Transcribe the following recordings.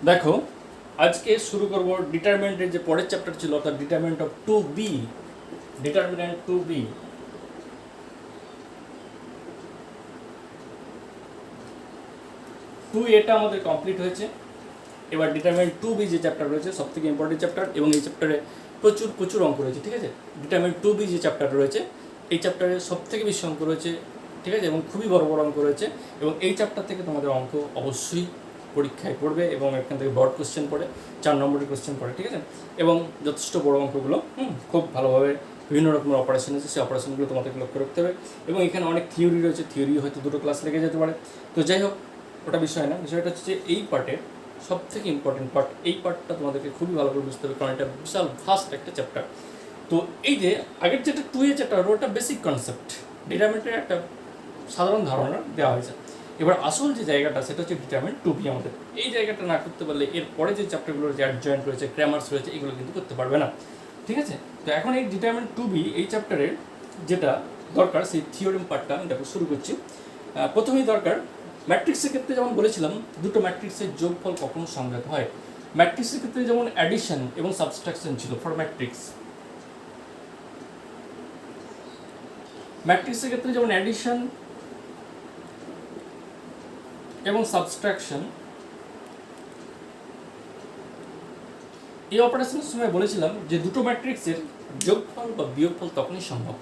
দেখো, আজকে শুরু করব ডিটারমিনেন্টের যে পরের চ্যাপ্টার ছিল, অর্থাৎ determinant of two B. Determinant two B টু এটা আমাদের কমপ্লিট হয়েছে। এবার ডিটারমিনেন্ট টু বি যে চ্যাপ্টার রয়েছে, সব থেকে ইম্পর্টেন্ট চ্যাপ্টার, এবং এই চ্যাপ্টারে প্রচুর প্রচুর অঙ্ক রয়েছে। ঠিক আছে, ডিটারমিনেন্ট টু বি যে চ্যাপ্টার রয়েছে, এই চ্যাপ্টারে সব থেকে বেশি অঙ্ক রয়েছে। ঠিক আছে, এবং খুবই বড় বড় অঙ্ক রয়েছে, এবং এই চ্যাপ্টার থেকে তোমাদের অঙ্ক অবশ্যই পরীক্ষায় পড়বে, এবং এখান থেকে বড় কোশ্চেন পড়ে, 4 নম্বরের কোশ্চেন পড়ে। ঠিক আছে, এবং যথেষ্ট বড় অঙ্কগুলো খুব ভালোভাবে বিভিন্ন রকমের অপারেশন আছে, সেই অপারেশনগুলো তোমাদেরকে লক্ষ্য রাখতে হবে। এবং এখানে অনেক থিওরি রয়েছে, থিওরি হয়তো 2টো ক্লাস লেগে যেতে পারে। তো যাই হোক, ওটা বিষয় না, বিষয়টা হচ্ছে যে এই পার্টের সব থেকে ইম্পর্টেন্ট পার্ট, এই পার্টটা তোমাদেরকে খুবই ভালো করে বুঝতে হবে, কারণ এটা বিশাল ফাস্ট একটা চ্যাপ্টার। তো এই যে আগের যেটা 2A চ্যাপ্টার, ওটা বেসিক কনসেপ্ট, ডিটারমিনেন্টের একটা সাধারণ ধারণা দেওয়া হয়েছে। এবার আসল যে জায়গাটা, সেটা হচ্ছে ডিটারমিনেন্ট টু বি। আমাদের এই জায়গাটা না করতে পারলে এর পরে যে চ্যাপ্টারগুলো রয়েছে, অ্যাডজয়েন্ট রয়েছে, গ্রামার্স রয়েছে, এগুলো কিন্তু করতে পারবে না। ঠিক আছে, তো এখন এই ডিটারমিনেন্ট টু বি এই চ্যাপ্টারের যেটা দরকার, সেই থিওরেম পার্টটা আমি দেখো শুরু করছি। প্রথমেই দরকার, ম্যাট্রিক্সের ক্ষেত্রে যেমন বলেছিলাম, দুটো ম্যাট্রিক্সের যোগফল কখনো সংঘাত হয়। ম্যাট্রিক্সের ক্ষেত্রে যেমন অ্যাডিশন এবং সাবস্ট্রাকশন ছিল ফর ম্যাট্রিক্স, ম্যাট্রিক্সের ক্ষেত্রে যেমন অ্যাডিশন এবং সাবস্ট্রাকশন, এই অপারেশনের সময় বলেছিলাম যে দুটো ম্যাট্রিক্সের যোগফল বা বিয়োগফল তখনই সম্ভব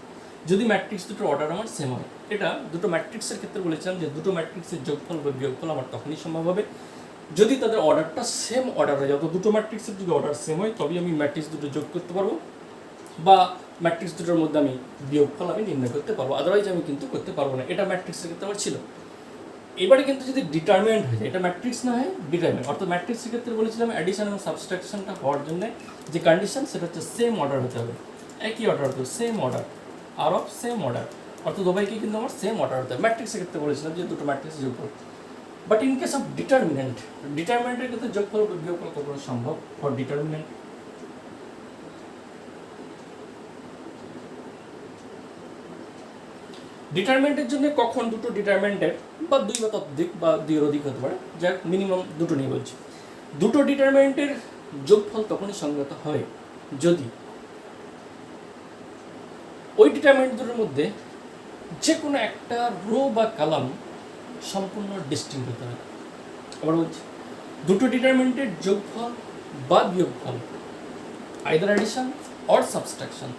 যদি ম্যাট্রিক্স দুটোর অর্ডার আমার সেম হয়। এটা দুটো ম্যাট্রিক্সের ক্ষেত্রে বলেছিলাম যে দুটো ম্যাট্রিক্সের যোগফল বা বিয়োগফল আমার তখনই সম্ভব হবে যদি তাদের অর্ডারটা সেম অর্ডার হয়। যত দুটো ম্যাট্রিক্সের যদি অর্ডার সেম হয়, তবেই আমি ম্যাট্রিক্স দুটো যোগ করতে পারবো, বা ম্যাট্রিক্স দুটোর মধ্যে আমি বিয়োগফল আমি নির্ণয় করতে পারবো, আদারওয়াইজ আমি কিন্তু করতে পারবো না। এটা ম্যাট্রিক্সের ক্ষেত্রে আমার ছিল। এবারে কিন্তু যদি ডিটারমিনেন্ট হয়ে যায়, এটা ম্যাট্রিক্স না হয় ডিটারমিনেন্ট, অর্থাৎ ম্যাট্রিক্সের ক্ষেত্রে বলেছিলাম অ্যাডিশন এবং সাবস্ট্রাকশনটা হওয়ার জন্য যে কন্ডিশন, সেটা হচ্ছে সেম অর্ডার হতে হবে, একই অর্ডার হতে হবে, সেম অর্ডার, আর অফ সেম অর্ডার, অর্থাৎ উভয়কে কিন্তু আমার সেম অর্ডার হতে হবে। ম্যাট্রিক্সের ক্ষেত্রে বলেছিলাম যে দুটো ম্যাট্রিক্স যোগ করতে, but in case of determinant, ডিটারমিনেন্টের ক্ষেত্রে যোগফল বিয়োগফল কখনো সম্ভব ফর ডিটারমিনেন্ট। ডিটারমিনেন্টের জন্য কখন দুটো ডিটারমিনেন্টের বা দুই বা ততোধিক বা দুইয়ের অধিক হতে পারে, যাক মিনিমাম দুটো নিয়ে বলছি, দুটো ডিটারমিনেন্টের যোগফল তখনই সংগত হয় যদি ওই ডিটারমিনেন্ট দুটোর মধ্যে যে কোনো একটা রো বা কলাম সম্পূর্ণ ডিস্টিংক্ট হতে হয়। আবার বলছি, দুটো ডিটারমিনেন্টের যোগফল বা বিয়োগফল, আইদার অ্যাডিশন অর সাবস্ট্রাকশন,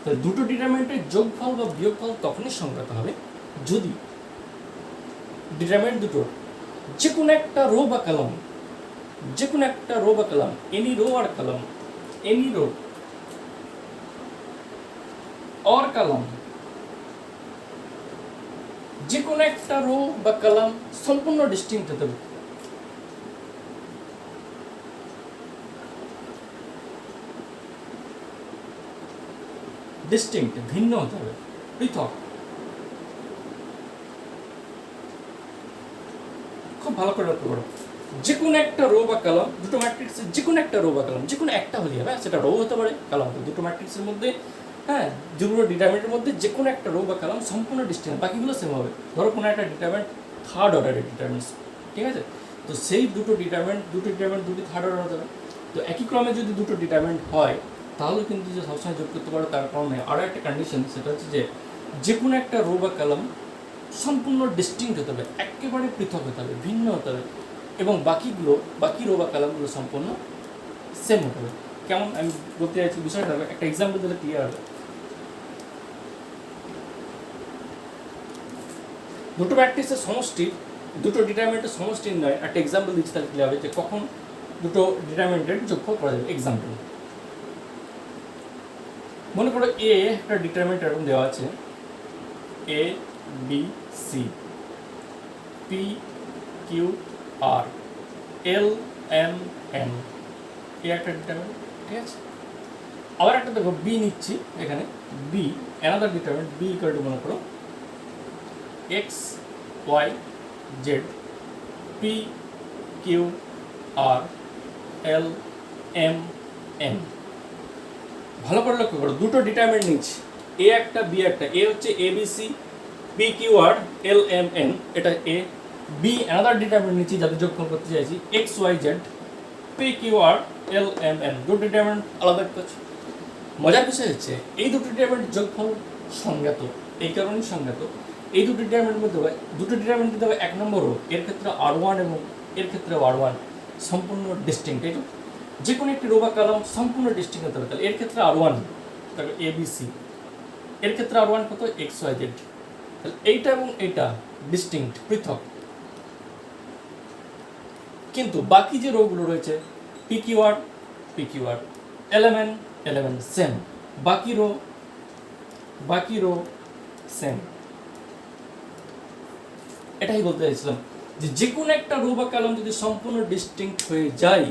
তো দুটো ডিটারমিনেন্টের যোগফল বা বিয়োগফল তখনই সংগত হবে যদি ডিটারমিনেন্ট দুটোর যে কোনো একটা রো বা কলাম, যে কোনো একটা রো বা কলাম, এনি রো আর কলাম, এনি রো और कलम, যে কোনো একটা রো বা কলাম সম্পূর্ণ ডিস্টিংক্ট হতে হবে। ডিস্টিংক্ট, ভিন্ন হতে হবে, পৃথক। খুব ভালো করে লক্ষ্য করো, যে কোনো একটা রো বা কলাম, দুটো ম্যাট্রিক্সের যে কোনো একটা রো বা কলাম, যে কোনো একটা হলেই হবে, সেটা রো হতে পারে, কলাম হতে, দুটো ম্যাট্রিক্সের মধ্যে, হ্যাঁ, দুটো ডিটারমিনেন্টের মধ্যে যে কোনো একটা রো বা কলাম সম্পূর্ণ ডিস্টিংক্ট, বাকিগুলো সেম হবে। ধরো কোনো একটা ডিটারমিনেন্ট থার্ড অর্ডারের ডিটারমিনেন্টস, ঠিক আছে, তো সেই দুটো ডিটারমিনেন্ট দুটি থার্ড অর্ডার হতে হবে। তো একই ক্রমে যদি দুটো ডিটারমিনেন্ট হয়, তাহলে কিন্তু যে সবসময় যোগ করতে পারো, তার কারণে আরও একটা কন্ডিশন, সেটা হচ্ছে যে যে কোনো একটা রো বা কলাম সম্পূর্ণ ডিস্টিংক্ট হতে হবে, একেবারে পৃথক হতে হবে, ভিন্ন হতে হবে, এবং বাকি রো বা কলামগুলো সম্পূর্ণ সেম হতে হবে। কেমন আমি বলতে চাইছি বিষয়টা, একটা এক্সাম্পল দিলে ক্লিয়ার হবে। দুটো ম্যাট্রিক্সের সমষ্টি, দুটো ডিটারমিনেন্টের সমষ্টি নয়, একটা এক্সাম্পল দিচ্ছি, তাহলে ক্লিয়ার হবে যে কখন দুটো ডিটারমিনেন্টের যোগফল করা যাবে। এক্সাম্পল, মনে করো এ একটা ডিটারমিনেন্ট এরকম দেওয়া আছে, A B C P Q R L M N, এ একটা ডিটারমিনেন্ট, ঠিক আছে। আবার একটা দেখো বি নিচ্ছি, এখানে B another determinant, B equal to মনে করো X Y Z P Q R L M N. ভালো করে লক্ষ্য করো, দুটো ডিটারমিনেন্ট নিচ্ছি, এ একটা বি একটা, এ হচ্ছে এ B C P Q R L M N, এটা এ। বি অ্যানাদার ডিটারমিনেন্ট নিচ্ছি যাদের যোগফল করতে চাইছি, X Y Z P Q R L M N, দুটো ডিটারমিনেন্ট আলাদা একটা আছে। মজার বিষয় হচ্ছে এই দুটো ডিটারমিনেন্ট যোগফল সংজ্ঞাত, এই কারণেই সংজ্ঞাত। এই দুটো ডিটারমিনেন্টের মধ্যে দুটো ডিটারমিনেন্ট দিতে হবে 1 নম্বর রো, এর ক্ষেত্রে R1 এবং এর ক্ষেত্রে R1 সম্পূর্ণ ডিস্টিংক্ট। এই যে কোনো একটি রো বা কলাম সম্পূর্ণ ডিস্টিংক্ট হতে হবে। তাহলে এর ক্ষেত্রে R1, তারপর ABC, এর ক্ষেত্রে R1 কত XYZ। তাহলে এইটা এবং এইটা ডিস্টিংক্ট, পৃথক। কিন্তু বাকি যে রোগুলো রয়েছে PQR PQR, LMN LMN same, বাকি রো সেম। এটাই বলতে চাইছিলাম যে কোনো একটা রো বা কলাম যদি সম্পূর্ণ ডিস্টিংক্ট হয়ে যায়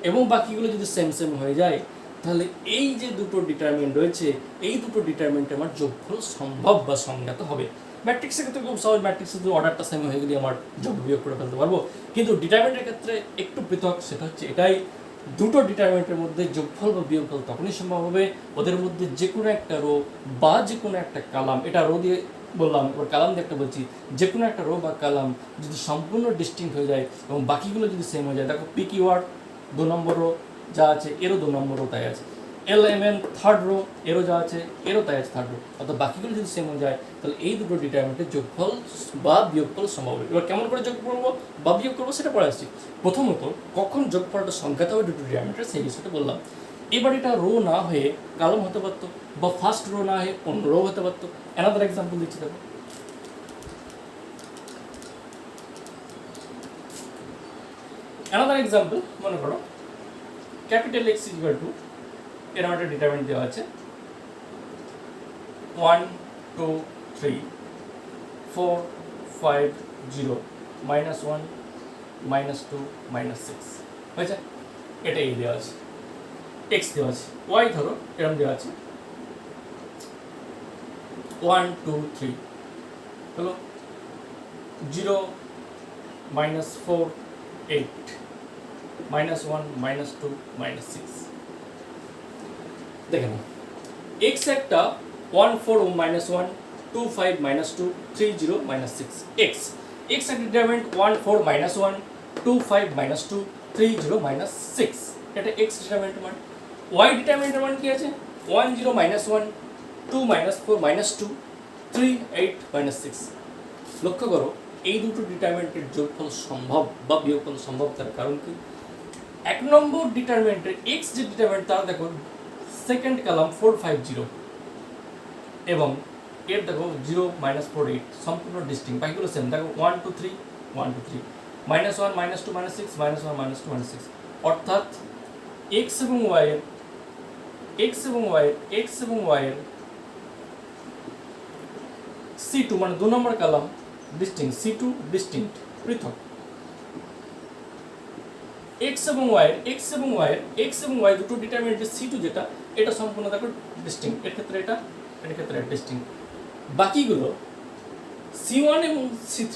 এবং বাকিগুলো যদি সেম সেম হয়ে যায়, তাহলে এই যে দুটো ডিটারমিনেন্ট রয়েছে এই দুটো ডিটারমিনেন্টে আমার যোগফল সম্ভব বা সংজ্ঞাত হবে। ম্যাট্রিক্সের ক্ষেত্রে খুব সহজ, ম্যাট্রিক্সের যদি অর্ডারটা সেম হয়ে গেলে আমার যোগ বিয়োগ করে ফেলতে পারবো। কিন্তু ডিটারমিনেন্টের ক্ষেত্রে একটু পৃথক, সেটা হচ্ছে এটাই, দুটো ডিটারমিনেন্টের মধ্যে যোগফল বা বিয়োগফল তখনই সম্ভব হবে ওদের মধ্যে যে কোনো একটা রো বা যে কোনো একটা কলাম, এটা রো দিয়ে বললাম, এবার কালাম দিয়ে একটা বলছি, যে কোনো একটা রো বা কলাম যদি সম্পূর্ণ ডিস্টিংক্ট হয়ে যায় এবং বাকিগুলো যদি সেম হয়ে যায়, দেখো PQR 2 নম্বর রো যা আছে এরও 2 নম্বর রো তাই আছে, LMN থার্ড রো এরও যা আছে এরও তাই আছে থার্ড রো, অর্থাৎ বাকিগুলো যদি সেম হয়ে যায় তাহলে এই দুটো ডিটারমিনেন্টের যোগফল বা বিয়োগফল সম্ভব হবে। এবার কেমন করে যোগ করবো বা বিয়োগ করবো সেটা পরে আসছি। প্রথমত কখন যোগফলটা সংখ্যাত হবে দুটো ডিটারমিনেন্টের সেই বিষয়টা বললাম। এবার এটা রো না হয়ে কলাম হতে পারতো বা ফার্স্ট রো না হয়ে অন্য রো হতে পারতো। অ্যানাদার এক্সাম্পল দিচ্ছি, দেখো অ্যানাদার এক্সাম্পল, মনে করো ক্যাপিটাল X ইকুয়াল টু, এরকম একটা ডিটারমিনেন্ট দেওয়া আছে 1 2 3 4 5 0 -1 -2 -6 হয়েছে। এটাই দেওয়া আছে, x দেওয়া আছে, y ধরো এরকম দেওয়া আছে 1 2 3 হলো 0 -4 8 -1 -2 -6। দেখে নাও x একটা 1 4 -1 2 5 -2 3 0 -6, x একটা ডিটারমিনেন্ট 1 4 -1 2 5 -2 3 0 -6, এটা x ডিটারমিনেন্টের মান। y ডিটারমিনেন্টের মান কি আছে 1 0 -1 2 -4 -2 3 8 -6। লক্ষ্য করো এই দুটো ডিটারমিনেন্টের যোগফল সম্ভব বা বিয়োগফল সম্ভব, তার কারণ কি 1 নম্বর ডিটারমিনেন্টের x যে ডিটারমিনেন্ট তার দেখো সেকেন্ড কলাম 4 5 0 এবং এর দেখো 0 -4 8 সম্পূর্ণ ডিস্টিংক্ট, বাকিগুলো সেম। দেখো 1 2 3 1 2 3 -1 -2 -6 -1 -2 -6, অর্থাৎ x এবং y এর C2 মানে 2 নম্বর কলাম ডিস্টিংক্ট, C2 ডিস্টিংক্ট, পৃথক। x এবং y দুটো ডিটারমিনেন্টের C2 যেটা, এটা সম্পূর্ণ দেখো ডিস্টিংক্ট, এর ক্ষেত্রে এটা, এর ক্ষেত্রে ডিস্টিংক্ট। বাকিগুলো C1 এবং C3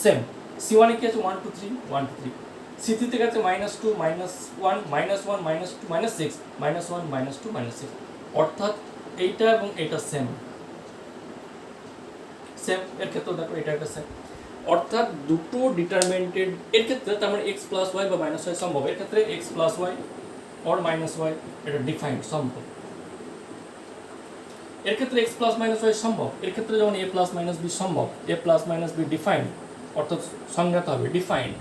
সেম। C1 এ কি আছে 1 2 3 1 2 3, C3 থেকে আছে -2 -1 -1 -2 -6 -1 -2 -6, অর্থাৎ এইটা এবং এটা সেম, এর ক্ষেত্রে দেখো এটা একটা সেম। অর্থাৎ দুটো ডিটারমিনেন্টেড এর ক্ষেত্রে তার মানে x প্লাস y বা মাইনাস y সম্ভব, এর ক্ষেত্রে x plus y or minus y এটা ডিফাইন্ড সম্ভব, এর ক্ষেত্রে x প্লাস মাইনাস y সম্ভব, এর ক্ষেত্রে যেমন a প্লাস মাইনাস b সম্ভব, a plus minus b defined, অর্থাৎ সংজ্ঞাত হবে ডিফাইন্ড।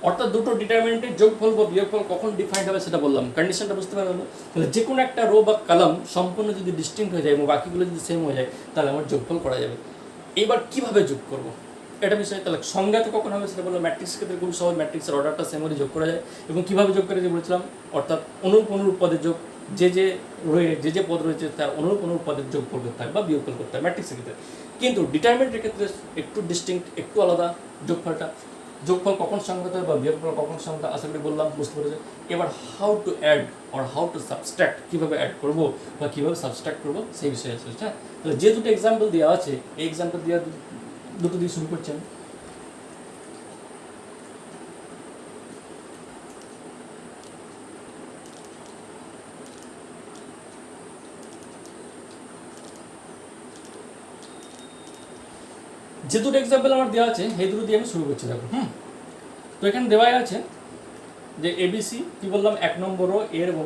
অর্থাৎ দুটো ডিটারমিনেন্টের যোগফল বা বিয়োগফল কখন ডিফাইন্ড হবে সেটা বললাম, কন্ডিশনটা বুঝতে পারলাম। তাহলে যে কোনো একটা রো বা কলাম সম্পূর্ণ যদি ডিস্টিংক্ট হয়ে যায় এবং বাকিগুলো যদি সেম হয়ে যায় তাহলে আমার যোগফল করা যাবে। এবার কিভাবে যোগ করব এটা বিষয়, তাহলে সংজ্ঞাত কখন হবে সেটা বললাম। ম্যাট্রিক্সের ক্ষেত্রে খুব সহজ, ম্যাট্রিক্সের অর্ডারটা সেম হলে যোগ করা যায়। এবং কীভাবে যোগ করে যে বলেছিলাম, অর্থাৎ অনুরূপ পদের যোগ, যে পদ রয়েছে তার অনুরূপ পদের যোগ করতে হয় বা বিয়োগ করতে হয় ম্যাট্রিক্সের ক্ষেত্রে। কিন্তু ডিটারমিনেন্টের ক্ষেত্রে একটু ডিস্টিংক্ট, একটু আলাদা যোগফল কখন সংজ্ঞাত হয় বা বিয়োগফল কখন সংজ্ঞাত, আশা করি বললাম, বুঝতে পেরেছে। এবার how to add or how to subtract, কীভাবে অ্যাড করবো বা কীভাবে সাবস্ট্রাক্ট করবো সেই বিষয়ে আছে। হ্যাঁ, তাহলে যে দুটো এক্সাম্পল দেওয়া আছে এই এক্সাম্পল দেওয়া দুটো দিয়ে শুরু করছেন। যে দুটো এক্সাম্পল আমার দেওয়া আছে এই দুটো দিয়ে আমি শুরু করছি, দেখো। এখানে দেওয়াই আছে যে এবিসি কি বললাম, এক নম্বর রো এর এবং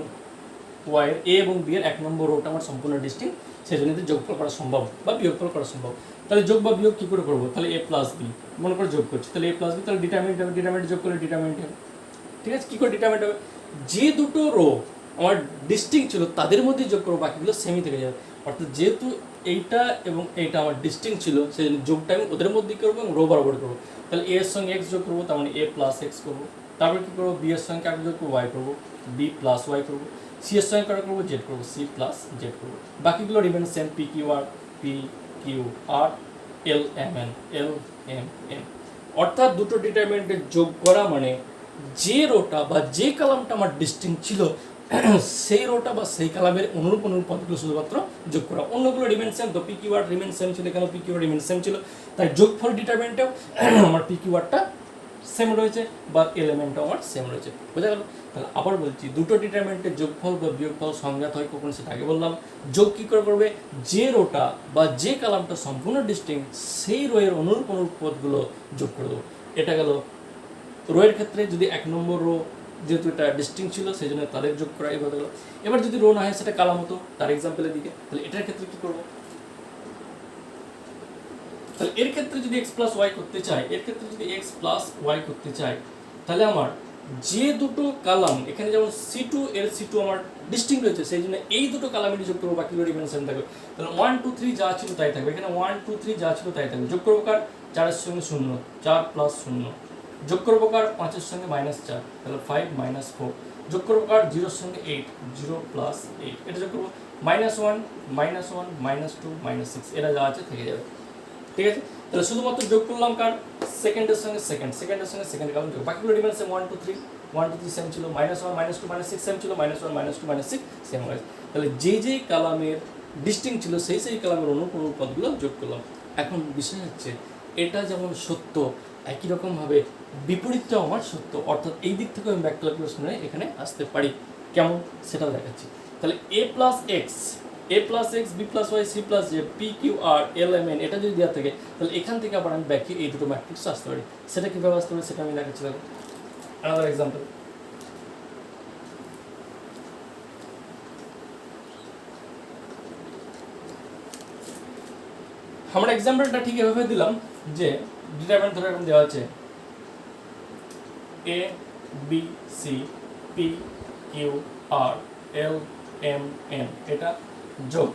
ওয়াই এর এ এবং বি এর এক নম্বর রোটা আমার সম্পূর্ণ ডিস্টিংক্ট, সেই জন্য যোগফল করা সম্ভব বা বিয়োগফল করা সম্ভব। তাহলে যোগ বা বিয়োগ কী করে করবো? তাহলে এ প্লাস বি মনে করে যোগ করছি, তাহলে এ প্লাস বি, তাহলে ডিটারমিনেন্ট হবে, ডিটারমিনেন্ট যোগ করলে ডিটারমিনেন্ট হবে। ঠিক আছে, কী করে ডিটারমিনেন্ট হবে? যে দুটো রো আমার ডিস্টিংক্ট ছিল তাদের মধ্যে যোগ করবো, বাকিগুলো সেমই থেকে যাবে। অর্থাৎ যেহেতু এইটা এবং এইটা আমার ডিস্টিংক্ট ছিল, সেই জন্য যোগটা আমি ওদের মধ্যেই করবো এবং রো বরাবর করবো। তাহলে এর সঙ্গে এক্স যোগ করবো, তার মানে এ প্লাস এক্স করবো। তারপরে কী করবো? বি এর সঙ্গে কাকে যোগ করবো? ওয়াই করবো, বি প্লাস ওয়াই করবো। সি এর সঙ্গে কাকে করবো? জেড করবো, সি প্লাস জেড করবো। বাকিগুলো remain same, P Q R, P Q R, L M N, L M N. অর্থাৎ দুটো ডিটারমিনেন্টের যোগ করা মানে যে রোটা বা যে কালামটা আমার ডিস্টিংক্ট ছিল সেই রোটা বা সেই কালামের অনুরূপ পদগুলো শুধুমাত্র যোগ করা, অন্যগুলো রিমেন সেম। তো পি কিউ আর রিমেন সেম ছিল, এখানে পি কিউ আর রিমেন সেম ছিল, তাই যোগফল ডিটারমিনেন্টেও আমার পি কিউ আরটা সেম রয়েছে বা এলিমেন্টটাও আমার সেম রয়েছে। বোঝা গেল? তাহলে আবার বলছি, দুটো ডিটারমিনেন্টের যোগফল বা বিয়োগফল সংজ্ঞাত হয় কখন, সেটা আগে বললাম। যোগ কী করে করবে? যে রোটা বা যে কালামটা সম্পূর্ণ ডিস্টিংক্ট সেই রোয়ের অনুরূপ পদগুলো যোগ করে দেবো। এটা গেল রোয়ের ক্ষেত্রে। যদি এক নম্বর রো যেহেতু এটা ডিস্টিংক্ট ছিল সেই জন্য তাদের যোগ করা এবার গেল। এবার যদি রো না হয় সেটা কালাম হতো, তার এক্সাম্পলের দিকে। তাহলে এটার ক্ষেত্রে কী করবো? তাহলে এর ক্ষেত্রে যদি এক্স প্লাস ওয়াই করতে চাই, এর ক্ষেত্রে যদি এক্স প্লাস ওয়াই করতে চাই, তাহলে আমার যে দুটো কালাম এখানে যেমন C2 এর C2 আমার ডিস্টিংক্ট রয়েছে, সেই জন্য এই দুটো কালামেরই যোগ করবো, বাকিগুলো রিমেন সেম থাকবে। তাহলে 1 2 3 যা ছিল তাই থাকবে, এখানে 1 2 3 যা ছিল তাই থাকবে। যোগ করবো কার? 4 এর সঙ্গে 0, 4 প্লাস 0। যোগ করবো কার? 5 এর সঙ্গে -4, তাহলে 5 -4। যোগ করবো কার? 0 এর সঙ্গে 8, 0 প্লাস 8। এটা যোগ করবো -1 -1 -2 -6, এটা যা আছে থেকে যাবে। ঠিক আছে, তাহলে শুধুমাত্র যোগ করলাম কার? সেকেন্ডের সঙ্গে সেকেন্ড, সেকেন্ডের সঙ্গে সেকেন্ড কালাম যোগ, বাকিগুলো রিমেন সেম। 1 2 3 1 2 3 সেম ছিল, -1 -2 -6 সেম ছিল, -1 -2 -6 সেম হয়েছে। তাহলে যে কালামের ডিস্টিংক্ট ছিল সেই কালামের অনুরূপ পদগুলো যোগ করলাম। এখন বিষয় হচ্ছে, এটা যেমন সত্য একই রকমভাবে বিপরীতটাও আমার সত্য, অর্থাৎ এই দিক থেকে আমি ব্যাক ক্যালকুলেশনে এখানে আসতে পারি। কেমন সেটাও দেখাচ্ছি। তাহলে A plus X, A plus X, B plus Y, C plus Z, P Q R, L M N, এটা যদি দেওয়া থাকে তাহলে এখান থেকে আবার আমি ব্যাকে এই দুটো ম্যাট্রিক্স আসতে পারি। সেটা কীভাবে আসতে পারি সেটা আমি দেখাচ্ছি। দেখো আনাদার এক্সাম্পল। আমরা এক্সাম্পলটা ঠিক এভাবে দিলাম যে ডিটারমিনেন্ট ধরে এরকম দেওয়া আছে A B C P Q R L M N, এটা যোগ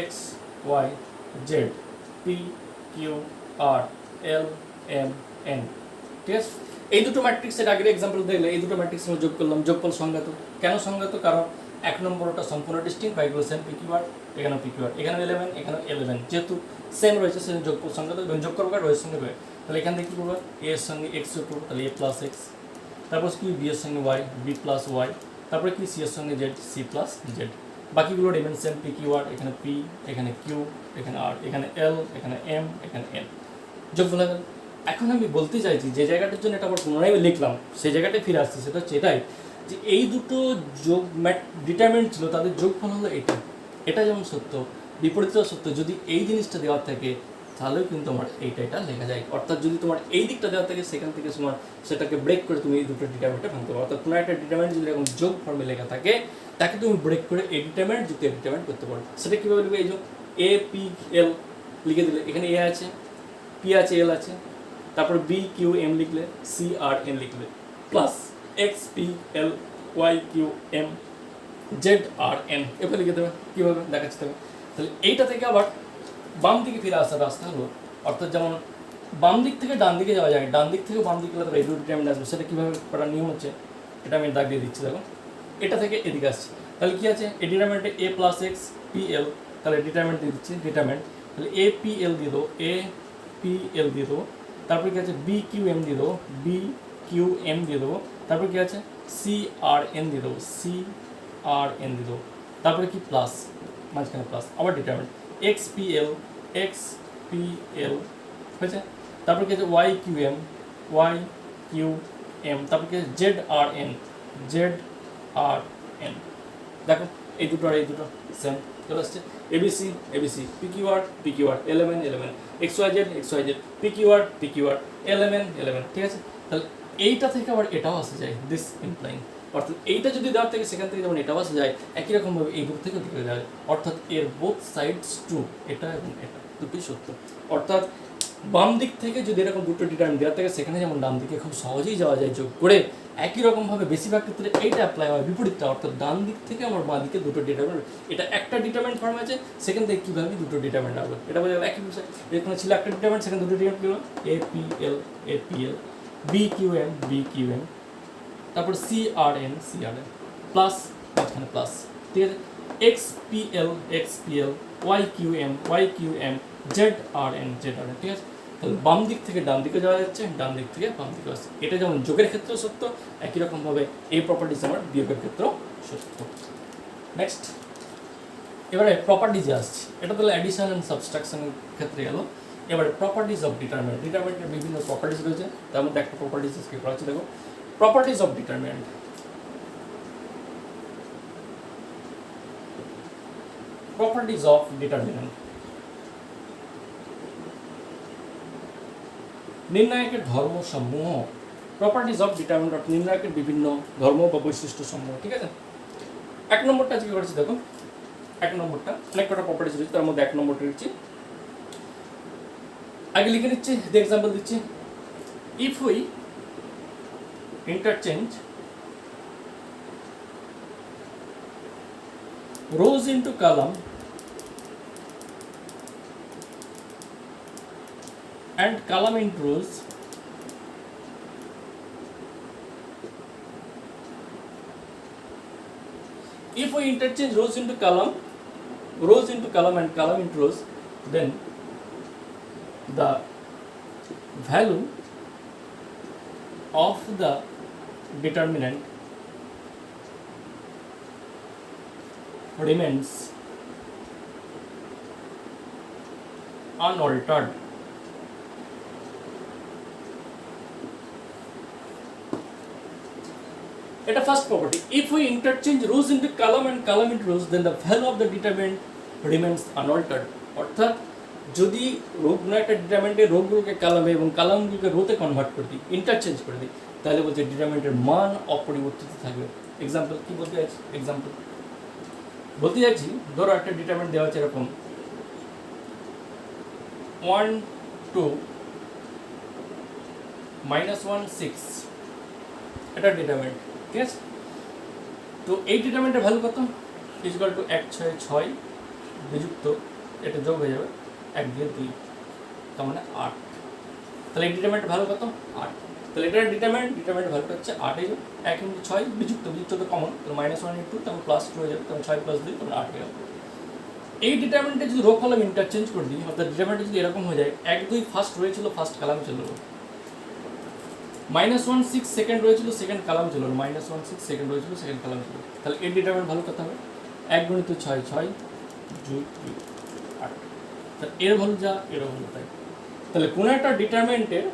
X Y Z P Q R L M N. ঠিক আছে, এই দুটো ম্যাট্রিক্সের আগের এক্সাম্পল দেখলে এই দুটো ম্যাট্রিক্স আমরা যোগ করলাম। যোগফল সংজ্ঞাত। কেন সংজ্ঞাত? কারণ এক নম্বরটা সম্পূর্ণ ডিস্টিংক্ট, বাইগুলো সেম, পি কিউ আর, এখানে পি কিউ আর, এখানে 11, এখানে 11, যেহেতু সেম রয়েছে সেজন্য যোগফল সংজ্ঞাত। এবং যোগ করবো রয়ের সঙ্গে রয়ে, তাহলে এখান থেকে কী করবো? এ এর সঙ্গে এক্স যোগ করবো, তাহলে এ প্লাস এক্স। তারপর কি? বি এর সঙ্গে ওয়াই, বি প্লাস ওয়াই। তারপরে কি? সি এর সঙ্গে জেড, সি প্লাস জেড। বাকিগুলো রিমেন সেম, পি কিউ আর, এখানে পি, এখানে কিউ, এখানে আর, এখানে এল, এখানে এম, এখানে এন। যোগফল হয়ে গেল। এখন আমি বলতে চাইছি যে জায়গাটার জন্য এটা আবার পুনরায় লিখলাম, সেই জায়গাটায় ফিরে আসছি। সেটা হচ্ছে এটাই যে এই দুটো যোগ ডিটারমিনেন্ট ছিল, তাদের যোগফল হলো এটা। এটা যেমন সত্য, বিপরীতটাও সত্য। যদি এই জিনিসটা দেওয়া থাকে তাহলেও কিন্তু আমার এটা লেখা যায়। অর্থাৎ যদি তোমার এই দিকটা দেওয়া থাকে সেখান থেকে তোমার সেটাকে ব্রেক করে তুমি এই দুটো ডিটারমিনেন্টটা ভাঙতে পারো। অর্থাৎ কোনো একটা ডিটারমিনেন্ট যদি এরকম যোগ ফর্মে লেখা থাকে তাকে তুমি ব্রেক করে এই ডিটারমিনেন্ট দ্বিতীয় ডিটারমিনেন্ট করতে পারো। সেটা কীভাবে লিখবে? এই যে এ পি এল লিখে দিলে, এখানে এ আছে, পি আছে, এল আছে, তারপর বি কিউ এম লিখলে, সি আর এন লিখলে, plus X P L Y Q M Z R N, এভাবে লিখে দেবে। কীভাবে দেখাচ্ছি তবে। তাহলে এইটা থেকে আবার বাম দিকে ফিরে আসার রাস্তা হলো, অর্থাৎ যেমন বাম দিক থেকে ডান দিকে যাওয়া যায়, ডান দিক থেকে বাম দিকে গেলে এই দুটো ডিটারমিনেন্ট আসবে। সেটা কীভাবে করার নিয়ম হচ্ছে, এটা আমি দাগ দিয়ে দিচ্ছি। দেখো এটা থেকে এদিকে আসছে, তাহলে কী আছে? এই ডিটারমিনেন্টে এ প্লাস এক্স পি এল, তাহলে ডিটারমিনেন্ট দিয়ে দিচ্ছি ডিটারমিনেন্ট। তাহলে এ পি এল দিয়ে দেবো, এ পি এল দিয়ে দেবো। তারপরে কী আছে? বি কিউ এম দিয়ে দেবো, বি কিউ এম দিয়ে দেবো। তারপরে কী আছে? সি আর এন দিয়ে দেবো, সি আর এন দিয়ে দেবো। তারপরে কি? প্লাস, মাঝখানে প্লাস, আবার determinant X P L, X P L হয়েছে। তারপর কি আছে? Y Q M, Y Q M. তারপর কি আছে? Z R N, Z R N. দেখো এই দুটো আর এই দুটো সেম চলে আসছে। ABC, ABC, P Q R, P Q R, L M N, L M N, X Y Z, P Q R, P Q R, L M N, L M N. ঠিক আছে, তাহলে এইটা থেকে আবার এটাও আসা যায়, দিস ইমপ্লাইং, অর্থাৎ এইটা যদি দেওয়ার থেকে সেখান থেকে যেমন এটাও আসা যায়, একই রকমভাবে এই দুটো থেকে দুটো যায়, অর্থাৎ এর বোথ সাইডস ট্রু, এটা এবং এটা দুটোই সত্য। অর্থাৎ বাম দিক থেকে যদি এরকম দুটো ডিটারমিনেন্ট দেওয়ার থেকে সেখানে যেমন ডান দিকে খুব সহজেই যাওয়া যায় যোগ করে, একই রকমভাবে বেশিরভাগ ক্ষেত্রে এইটা অ্যাপ্লাই হয় বিপরীতটা, অর্থাৎ ডান দিক থেকে আমার বাঁ দিকে দুটো ডিটারমিনেন্ট, এটা একটা ডিটারমিনেন্ট ফর্ম আছে, সেখান থেকে কীভাবে দুটো ডিটারমিনেন্ট আসবে এটা বোঝা গেল। একই বিষয়, এখানে ছিল একটা ডিটারমিনেন্ট, সেখানে দুটো ডিটারমিনেন্ট পেল, এপিএল, বিকিউএম, তারপর সিআরএন প্লাস, মাঝখানে প্লাস, ঠিক আছে, এক্সপিএল, ওয়াইকিউএম, জেডআরএন, ঠিক আছে। তাহলে বাম দিক থেকে ডান দিকে যাওয়া যাচ্ছে, ডান দিক থেকে বাম দিকে আসছে, এটা যেমন যোগের ক্ষেত্রেও সত্য, একই রকমভাবে এই প্রপার্টিজ আমার বিয়োগের ক্ষেত্রেও সত্য। নেক্সট, এবারে প্রপার্টিজে আসছি, এটা তাহলে অ্যাডিশন অ্যান্ড সাবস্ট্রাকশনের ক্ষেত্রে গেল। এবারে প্রপার্টিজ অফ ডিটারমিনেন্ট, ডিটারমিনেন্টের বিভিন্ন প্রপার্টিজ রয়েছে, তার মধ্যে একটা প্রপার্টিজ আজকে করা হচ্ছে, দেখো properties of determinant. Properties of determinant, নির্ণায়কের ধর্মসমূহ, প্রপার্টিজ অফ ডিটারমিনেন্ট, নির্ণায়কের বিভিন্ন ধর্ম বা বৈশিষ্ট্য সমূহ, ঠিক আছে। এক নম্বরটা আজকে করেছি, দেখো এক নম্বরটা অনেক কটা প্রপার্টিজ রয়েছে, তার মধ্যে এক নম্বরটা দিচ্ছি, আগে লিখে নিচ্ছি, এক্সাম্পল দিচ্ছি। If we interchange rows into column and column into rows, if we interchange rows into column and column into rows, then the value of the determinant remains unaltered. এটা first property, if we interchange rows into column and column into rows then the value of the determinant remains unaltered. অর্থাৎ যদি রোগুলো একটা ডিটারমিনেন্টের রোগুলোকে কালামে এবং কালামগুলোকে রোতে convert করে দিই, interchange করে দিই, তাহলে বলছে ডিটারমিনেন্টের মান অপরিবর্তিত থাকবে। এক্সাম্পল কি বলতে চাইছি, এক্সাম্পল বলতে চাইছি, ধরো একটা ডিটারমিনেন্ট দেওয়া আছে এরকম 1 2 -1 6, এটা ডিটারমিনেন্ট, ঠিক আছে। তো এই ডিটারমিনেন্টের ভ্যালু কত, ইকুয়াল টু 1 6 6 বিযুক্ত, এটা যোগ হয়ে যাবে 1 দিয়ে 2, তার মানে 8। তাহলে এই ডিটারমিনেন্টের ভ্যালু কত, 8। তাহলে এটার ডিটারমিনেন্টের ভ্যালুটা হচ্ছে 8, 1 × 6 বিযুক্ত তো কমন, তাহলে -1 × 2, তারপর +2 হয়ে যাবে, তখন 6 + 2 তখন 8 হয়ে যাবে। এই ডিটারমিনেন্টে যদি রো কলাম ইন্টারচেঞ্জ করে দিই, অর্থাৎ ডিটারমিনেন্টে যদি এরকম হয়ে যায় 1 2 ফার্স্ট রয়েছিল, ফার্স্ট কলাম চলে গেল, -1 6 সেকেন্ড রয়েছিল, সেকেন্ড কলাম চলে গেল, -1 6 সেকেন্ড রয়েছিল, সেকেন্ড কলাম চলে গেল। তাহলে এই ডিটারমিনেন্ট ভ্যালু কত হবে, 1 × 6 6 যোগ 8, তাহলে এর ভ্যালু যা, এর ভ্যালু তাই। তাহলে কোনো একটা ডিটারমিনেন্টের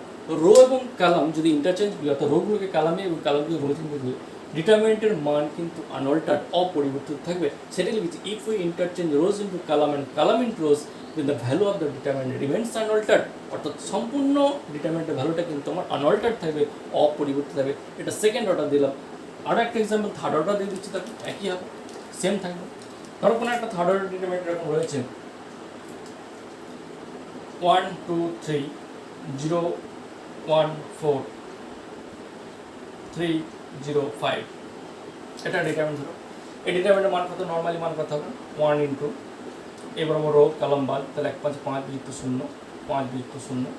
রো এবং কলাম যদি ইন্টারচেঞ্জ করি, অর্থাৎ রোগুলোকে কলামে এবং কলামগুলো রোতে চেঞ্জ করি, ডিটারমিনেন্টের মান কিন্তু আনঅল্টার্ড, অপরিবর্তিত থাকবে। সেটাই লিখেছি, if we interchange rows into column and column into rows then the value of the determinant remains unaltered. অর্থাৎ সম্পূর্ণ ডিটারমিনেন্টের ভ্যালুটা কিন্তু আমার আনঅল্টার্ড থাকবে, অপরিবর্তিত থাকবে। এটা সেকেন্ড অর্ডার দিলাম। আরও একটা এক্সাম্পল থার্ড অর্ডার দিয়ে দিচ্ছি, তারপর একই হবে, সেম থাকবে। ধরো কোনো একটা থার্ড অর্ডার ডিটারমিনেন্ট এরকম রয়েছে 1 2 3 0 1 4 3 0 5, এটা ডিটারমিনেন্ট। ধরো এই ডিটারমিনেন্টের মান কত, নর্মালি মান কত হবে, 1 ইন্টু এবার আমার রো কলাম বাদ, তাহলে 1 5 5 বিযুক্ত 0 5 বিযুক্ত 0,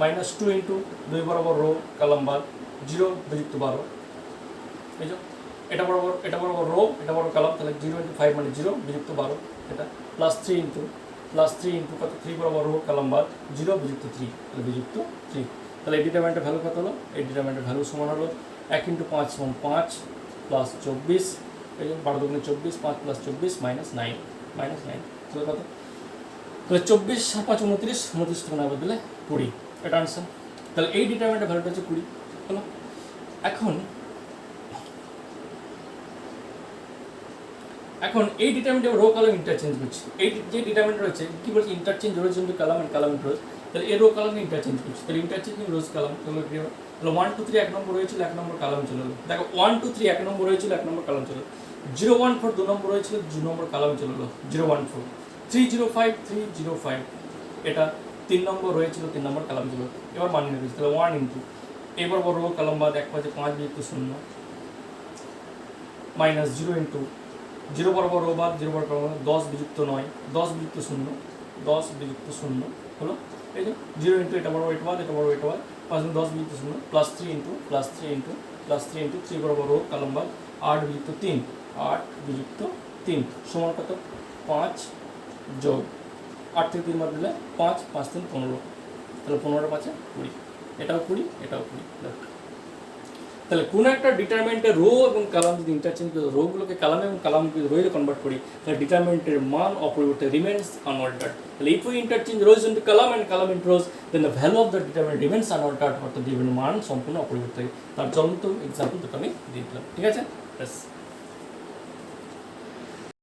-2 ইন্টু 2 বরাবর রো কলাম বাদ 0 বিযুক্ত 12, এই যে এটা বরাবর রো, এটা বরাবর কলাম, তাহলে 0 ইন্টু 5 মানে 0 বিযুক্ত 12, এটা +3 ইন্টু কত, 3 বরাবর রো কলাম বাদ 0 বিযুক্ত 3, তাহলে বিযুক্ত 3। তাহলে এই ডিটারমিনেন্টের ভ্যালু কত হলো, এই ডিটারমিনেন্টের ভ্যালু সমান হলো 1 × 5 = 5 + 24, এই যে 12 × 24, 5 + 24 -9, তাহলে কত, তাহলে 24 আর 5 29, 29 থেকে 9 দিলে 20, এটা আনসার। তাহলে এই ডিটারমিনেন্টের ভ্যালুটা হচ্ছে 20 হলো। এখন এই ডিটারমিনেন্টে রো কলাম ইন্টারচেঞ্জ করছি, এই যে ডিটারমিনেন্ট রয়েছে কি বলছে, interchange rows into column and column into rows, তাহলে এই রো কলামকে ইন্টারচেঞ্জ করছি, তাহলে ইন্টারচেঞ্জিং রোজ কলাম, তাহলে 1 2 3 এক নম্বর হয়েছিল, এক নম্বর কালাম চলে এলো। দেখো 1 2 3 এক নম্বর হয়েছিল, এক নম্বর কালাম চলে এলো। 0 1 4 2 নম্বর হয়েছিল, 2 নম্বর কালাম চলে এলো। 0 1 4 3 0 5 3 0 5 এটা 3 নম্বর হয়েছিল, 3 নম্বর কালাম ছিল। এবার মান নিয়ে তাহলে 1 ইন্টু এবার বড় কালাম বাদ এক পাশে 5 বিযুক্ত 0 মাইনাস 0 ইন্টু 0 বরাবর রো বাদ 0 বরাবর 10 বিযুক্ত 9 10 বিযুক্ত 0 10 বিযুক্ত 0 হলো। এই যে 0 ইন্টু এটা বরাবর এটা বাদ এটা বরাবর এটা বাদ 5 10 বিযুক্ত 0 plus 3 into plus 3 into plus 3 into 3 বরাবর রো কালাম বাদ 8 বিযুক্ত 3 8 বিযুক্ত 3 সমান কত 5 যোগ 8 থেকে 3 বাদ দিলে 5 5 3 15 তাহলে 15 5 20 এটাও 20 এটাও 20। তাহলে কোনো একটা ডিটারমেন্টের রো এবং কালাম যদি ইন্টারচেঞ্জ করে রোগুলোকে কালামে এবং কালামকে রোয়ে কনভার্ট করি তাহলে ডিটারমেন্টের মান অপরিবর্তিত রিমেন্স আনঅল্টার্ড। তাহলে if we interchange rows into column and column into rows then the value of the determinant remains unaltered, অর্থাৎ ডিটারমেন্টের মান সম্পূর্ণ অপরিবর্তিত। তার চলন্ত এক্সাম্পল দুটো আমি দিয়ে দিলাম, ঠিক আছে? ব্যাস।